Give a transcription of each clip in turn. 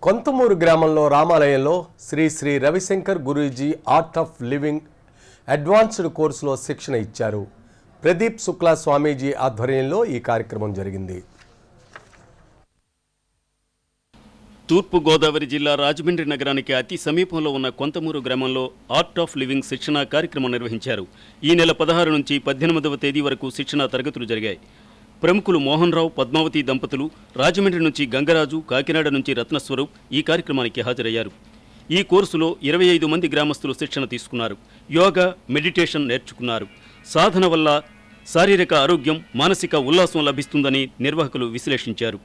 కొంతమూరు గ్రామంలో రామాలయంలో Shri Shri Ravishankar Guruji art of living advanced కోర్సులో శిక్షణ ఇచ్చారు. ప్రదీప్ శుక్లా స్వామీజీ ఆధ్వర్యంలో ఈ కార్యక్రమం జరిగింది. తూర్పు గోదావరి జిల్లా రాజమండ్రి నగరానికి అతి సమీపంలో ఉన్న కొంతమూరు గ్రామంలో ఆర్ట్ ఆఫ్ లివింగ్ శిక్షణ కార్యక్రమం నిర్వహించారు. ఈ నెల 16 నుంచి 18వ తేదీ వరకు శిక్షణ తరగతులు జరిగాయి. ప్రముఖులు మోహన్ రావు, పద్మావతి దంపతులు రాజమండ్రి నుంచి గంగరాజు, కాకినాడ నుంచి రత్నస్వరూప్ ఈ కార్యక్రమానికి హాజరయ్యారు. ఈ కోర్సులో 25 మంది గ్రామస్తులు శిక్షణ తీసుకున్నారు. యోగా, మెడిటేషన్ నేర్చుకున్నారు. సాధన వల్ల శారీరక ఆరోగ్యం, మానసిక ఉల్లాసం లభిస్తుందని నిర్వాహకులు విశ్లేషించారు.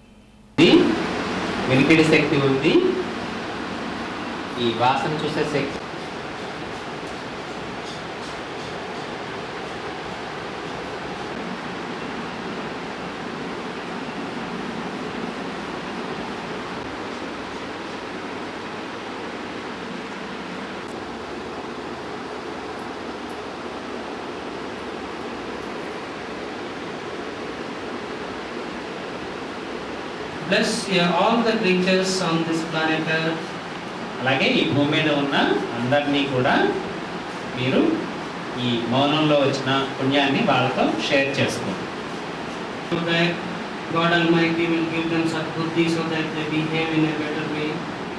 వినికిడి శక్తి ఉంది, ఈ వాసన చూసే శక్తి, bless all the creatures on this planet Earth. అలాగే ఈ భూమి మీద ఉన్న అందరినీ కూడా మీరు ఈ మౌనంలో వచ్చిన పుణ్యాన్ని వాళ్ళతో షేర్ చేసుకోండి. So that God Almighty will give them sadbuddhi so that they behave in a better way.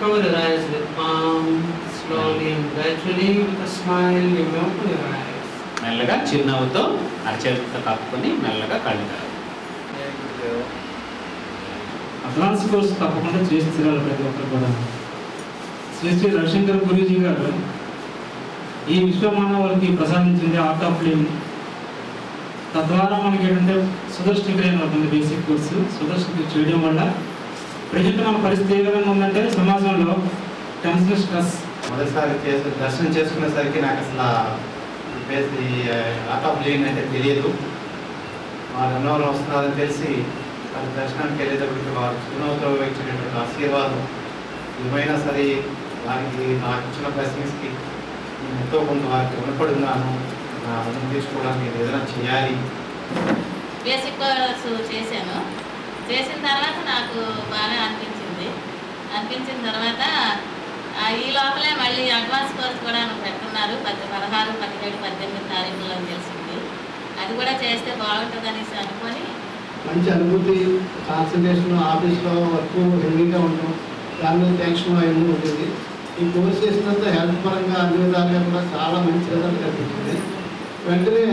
Cover your eyes with palm, slowly and gradually with a smile you may open your eyes. మెల్లగా చిరునవ్వుతో అరచేతితో కప్పుకొని మెల్లగా కళ్ళు తెరవండి. Advance course తప్పకుండా చేసి తీరాలి ప్రతి ఒక్కరు కూడా. శ్రీ శ్రీ రవిశంకర్ గురూజీ గారు ఈ విశ్వమానవులకి ప్రసాదించింది ఆర్ట్ ఆఫ్ లివింగ్. తద్వారా మనకి ఏంటంటే సుదర్శన క్రియ అవుతుంది. బేసిక్ కోర్సు సుదర్శన చేయడం వల్ల ప్రజెంట్ మన పరిస్థితి ఏ విధంగా ఉందంటే సమాజంలో టెన్షన్, స్ట్రెస్. మొదటిసారి దర్శనం చేసుకునేసరికి నాకు అసలు ఆర్ట్ ఆఫ్ లివింగ్ అంటే తెలియదు. వారు అన్నవరం వస్తున్నారని తెలిసి వారి దర్శనానికి వెళ్ళేటప్పటికి వారు చిరునవ్వుతో ఇచ్చినటువంటి ఆశీర్వాదం ఏమైనా సరే వారికి నాకు ఇచ్చిన బ్లెస్సింగ్స్కి నేను ఎంతో కొంత వారికి రుణపడి ఉన్నాను. నా రుణం తీసుకోవడానికి నేను ఏదైనా చేయాలి. బేసిక్ కోర్సు చేశాను. చేసిన తర్వాత నాకు బాగా అనిపించిన తర్వాత ఈ లోపలే మళ్ళీ అడ్వాన్స్ కోర్సు కూడా పెట్టున్నారు. 16, 17, 18 తారీఖుల్లో తెలిసింది. అది కూడా చేస్తే బాగుంటుంది అనేసి అనుకొని మంచి అనుభూతి, కాన్సన్ట్రేషన్, ఆఫీస్లో వర్క్ హెవీగా ఉండడం, దాని మీద టెన్షన్ అవన్నీ ఉంటుంది. ఈ కోర్స్ చేసినంత హెల్త్ పరంగా అన్ని విధాలుగా కూడా చాలా మంచి రిజల్ట్ కనిపించింది. వెంటనే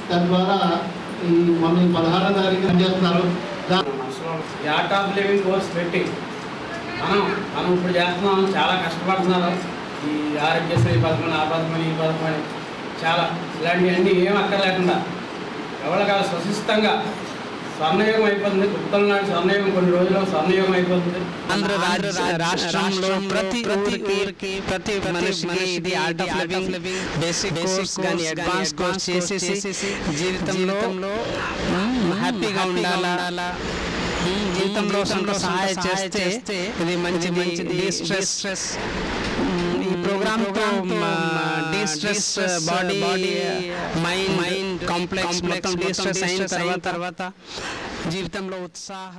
తద్వారా ఈ మొన్న 16వ తారీఖున చేస్తున్నారు. ఈ ఆర్ట్ ఆఫ్ లివింగ్ కోర్స్ పెట్టి మనం ఇప్పుడు చేస్తున్నాం. చాలా కష్టపడుతున్నారు. ఈ ఆరోగ్యశ్రీ పథకం, ఆ పథకం, ఈ పథకం చాలా ఇలాంటివన్నీ ఏం అక్కర్లేకుండా ఎవరికాల స్వశిస్తంగా స్వర్ణయోగం అయిపోతుంది. ఉత్తరం నాటి స్వర్ణయోగం కొన్ని రోజుల్లో స్వర్ణయోగం అయిపోతుంది. ఆంధ్ర రాష్ట్రంలో ప్రతి మనిషికి ఇది art of living basic course కానీ అడ్వాన్స్ కోర్స్ చేసేసి జీవితంలో హ్యాపీగా ఉండాలా, జీవితంలో సహాయం చేస్తే ఇది మంచిది. డిస్ట్రెస్ ఈ programme distress body mind complex మొత్తం డిస్ట్రెస్ అయిన తర్వాత జీవితంలో ఉత్సాహ